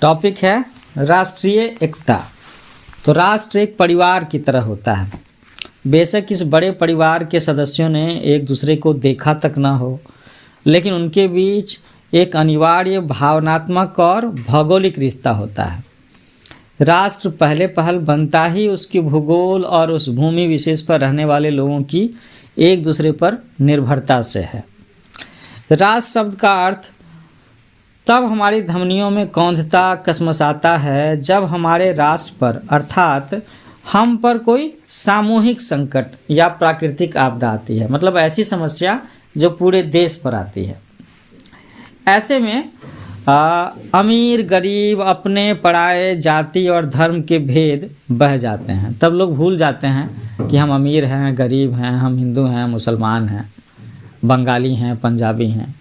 Topic है राष्ट्रीय एकता। तो राष्ट्र एक परिवार की तरह होता है। बेशक इस बड़े परिवार के सदस्यों ने एक दूसरे को देखा तक ना हो, लेकिन उनके बीच एक अनिवार्य भावनात्मक और भौगोलिक रिश्ता होता है। राष्ट्र पहले पहल बनता ही उसकी भूगोल और उस भूमि विशेष पर रहने वाले लोगों की एक दूसरे पर निर्भरता से है। राष्ट्र शब्द का अर्थ तब हमारी धमनियों में कौंधता कसमसाता है जब हमारे राष्ट्र पर अर्थात हम पर कोई सामूहिक संकट या प्राकृतिक आपदा आती है, मतलब ऐसी समस्या जो पूरे देश पर आती है। ऐसे में अमीर गरीब अपने पराये जाति और धर्म के भेद बह जाते हैं। तब लोग भूल जाते हैं कि हम अमीर हैं, गरीब हैं, हम हिंदू हैं, मुसलमान हैं, बंगाली हैं, पंजाबी हैं।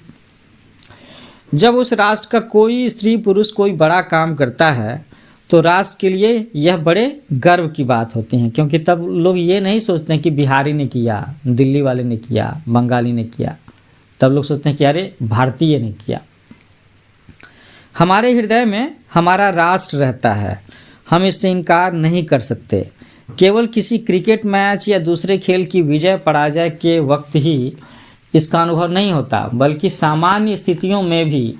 जब उस राष्ट्र का कोई स्त्री पुरुष कोई बड़ा काम करता है तो राष्ट्र के लिए यह बड़े गर्व की बात होती है, क्योंकि तब लोग ये नहीं सोचते हैं कि बिहारी ने किया, दिल्ली वाले ने किया, बंगाली ने किया। तब लोग सोचते हैं कि अरे भारतीय ने किया। हमारे हृदय में हमारा राष्ट्र रहता है, हम इससे इनकार नहीं कर सकते। केवल किसी क्रिकेट मैच या दूसरे खेल की विजय पराजय के वक्त ही इसका अनुभव नहीं होता, बल्कि सामान्य स्थितियों में भी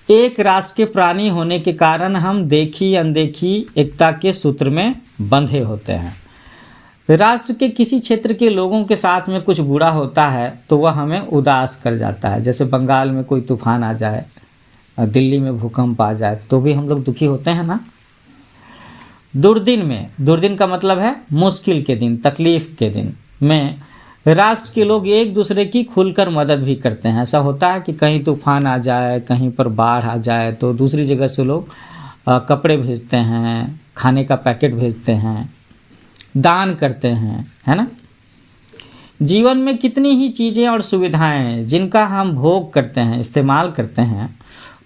एक राष्ट्र के प्राणी होने के कारण हम देखी अनदेखी एकता के सूत्र में बंधे होते हैं। राष्ट्र के किसी क्षेत्र के लोगों के साथ में कुछ बुरा होता है तो वह हमें उदास कर जाता है। जैसे बंगाल में कोई तूफान आ जाए, दिल्ली में भूकंप आ जाए तो भी हम लोग दुखी होते हैं ना। दुर्दिन का मतलब है मुश्किल के दिन, तकलीफ के दिन में राष्ट्र के लोग एक दूसरे की खुलकर मदद भी करते हैं। ऐसा होता है कि कहीं तूफान आ जाए, कहीं पर बाढ़ आ जाए तो दूसरी जगह से लोग कपड़े भेजते हैं, खाने का पैकेट भेजते हैं, दान करते हैं, है ना। जीवन में कितनी ही चीज़ें और सुविधाएं जिनका हम भोग करते हैं, इस्तेमाल करते हैं,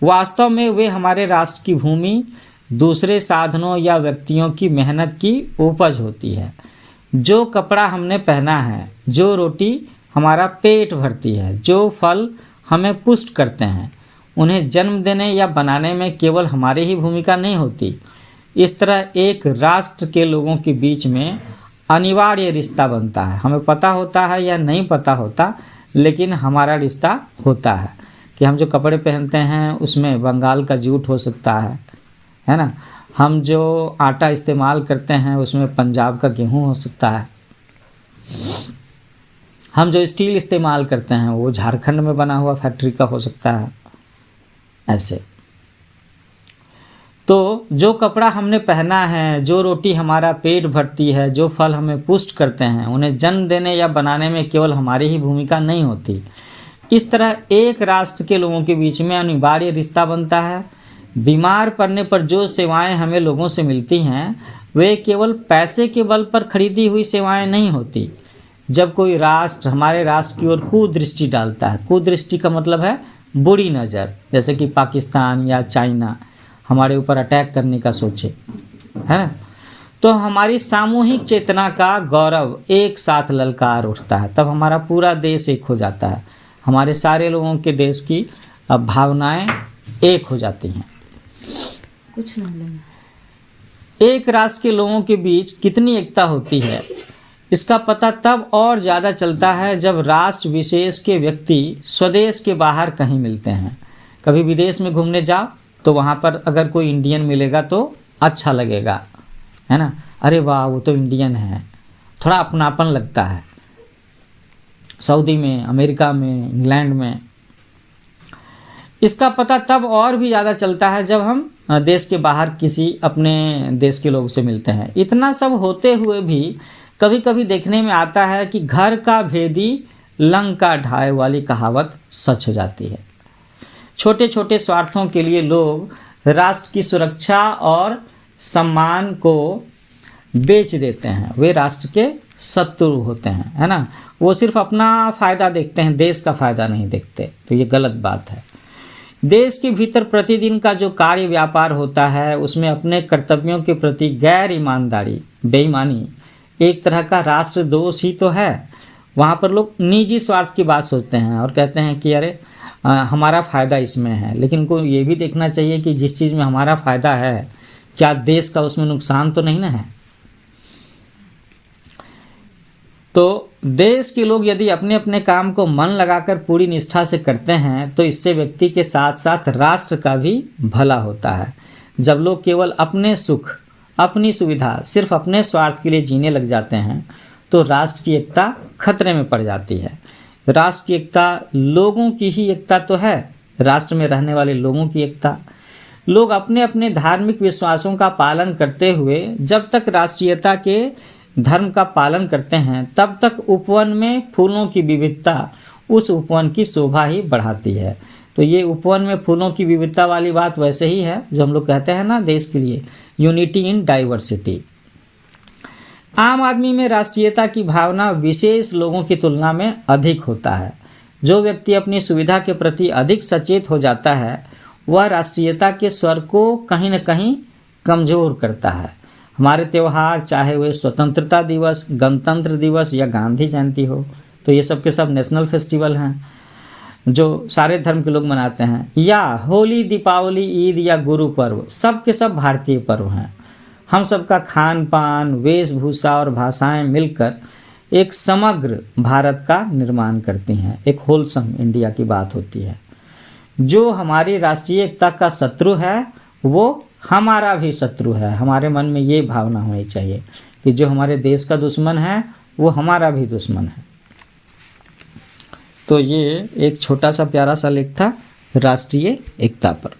वास्तव में वे हमारे राष्ट्र की भूमि, दूसरे साधनों या व्यक्तियों की मेहनत की उपज होती है। जो कपड़ा हमने पहना है, जो रोटी हमारा पेट भरती है, जो फल हमें पुष्ट करते हैं, उन्हें जन्म देने या बनाने में केवल हमारी ही भूमिका नहीं होती। इस तरह एक राष्ट्र के लोगों के बीच में अनिवार्य रिश्ता बनता है। हमें पता होता है या नहीं पता होता, लेकिन हमारा रिश्ता होता है कि हम जो कपड़े पहनते हैं उसमें बंगाल का जूट हो सकता है ना। हम जो आटा इस्तेमाल करते हैं उसमें पंजाब का गेहूं हो सकता है। हम जो स्टील इस्तेमाल करते हैं वो झारखंड में बना हुआ फैक्ट्री का हो सकता है। ऐसे तो जो कपड़ा हमने पहना है, जो रोटी हमारा पेट भरती है, जो फल हमें पुष्ट करते हैं, उन्हें जन्म देने या बनाने में केवल हमारी ही भूमिका नहीं होती। इस तरह एक राष्ट्र के लोगों के बीच में अनिवार्य रिश्ता बनता है। बीमार पड़ने पर जो सेवाएं हमें लोगों से मिलती हैं वे केवल पैसे के बल पर खरीदी हुई सेवाएं नहीं होती। जब कोई राष्ट्र हमारे राष्ट्र की ओर कुदृष्टि डालता है, कुदृष्टि का मतलब है बुरी नज़र, जैसे कि पाकिस्तान या चाइना हमारे ऊपर अटैक करने का सोचे, है ना, तो हमारी सामूहिक चेतना का गौरव एक साथ ललकार उठता है। तब हमारा पूरा देश एक हो जाता है, हमारे सारे लोगों के देश की भावनाएं एक हो जाती हैं। कुछ एक राष्ट्र के लोगों के बीच कितनी एकता होती है इसका पता तब और ज़्यादा चलता है जब राष्ट्र विशेष के व्यक्ति स्वदेश के बाहर कहीं मिलते हैं। कभी विदेश में घूमने जाओ तो वहाँ पर अगर कोई इंडियन मिलेगा तो अच्छा लगेगा, है ना। अरे वाह, वो तो इंडियन है, थोड़ा अपनापन लगता है। सऊदी में, अमेरिका में, इंग्लैंड में इसका पता तब और भी ज़्यादा चलता है जब हम देश के बाहर किसी अपने देश के लोग से मिलते हैं। इतना सब होते हुए भी कभी कभी देखने में आता है कि घर का भेदी लंका ढाए वाली कहावत सच हो जाती है। छोटे छोटे स्वार्थों के लिए लोग राष्ट्र की सुरक्षा और सम्मान को बेच देते हैं। वे राष्ट्र के शत्रु होते हैं, है ना। वो सिर्फ अपना फ़ायदा देखते हैं, देश का फ़ायदा नहीं देखते। तो ये गलत बात है। देश के भीतर प्रतिदिन का जो कार्य व्यापार होता है उसमें अपने कर्तव्यों के प्रति गैर ईमानदारी, बेईमानी एक तरह का राष्ट्र दोष ही तो है। वहाँ पर लोग निजी स्वार्थ की बात सोचते हैं और कहते हैं कि अरे हमारा फ़ायदा इसमें है, लेकिन उनको ये भी देखना चाहिए कि जिस चीज़ में हमारा फ़ायदा है क्या देश का उसमें नुकसान तो नहीं ना है। तो देश के लोग यदि अपने अपने काम को मन लगाकर पूरी निष्ठा से करते हैं तो इससे व्यक्ति के साथ साथ राष्ट्र का भी भला होता है। जब लोग केवल अपने सुख, अपनी सुविधा, सिर्फ अपने स्वार्थ के लिए जीने लग जाते हैं तो राष्ट्र की एकता खतरे में पड़ जाती है। राष्ट्र की एकता लोगों की ही एकता तो है, राष्ट्र में रहने वाले लोगों की एकता। लोग अपने अपने धार्मिक विश्वासों का पालन करते हुए जब तक राष्ट्रीयता के धर्म का पालन करते हैं तब तक उपवन में फूलों की विविधता उस उपवन की शोभा ही बढ़ाती है। तो ये उपवन में फूलों की विविधता वाली बात वैसे ही है जो हम लोग कहते हैं ना देश के लिए, यूनिटी इन डाइवर्सिटी। आम आदमी में राष्ट्रीयता की भावना विशेष लोगों की तुलना में अधिक होता है। जो व्यक्ति अपनी सुविधा के प्रति अधिक सचेत हो जाता है वह राष्ट्रीयता के स्वर को कहीं न कहीं कमज़ोर करता है। हमारे त्यौहार, चाहे वे स्वतंत्रता दिवस, गणतंत्र दिवस या गांधी जयंती हो, तो ये सब के सब नेशनल फेस्टिवल हैं जो सारे धर्म के लोग मनाते हैं, या होली, दीपावली, ईद या गुरु पर्व, सब के सब भारतीय पर्व हैं। हम सबका खान पान, वेशभूषा और भाषाएं मिलकर एक समग्र भारत का निर्माण करती हैं, एक होलसम इंडिया की बात होती है। जो हमारी राष्ट्रीय एकता का शत्रु है वो हमारा भी शत्रु है। हमारे मन में ये भावना होनी चाहिए कि जो हमारे देश का दुश्मन है वो हमारा भी दुश्मन है। तो ये एक छोटा सा प्यारा सा लेख था राष्ट्रीय एकता पर।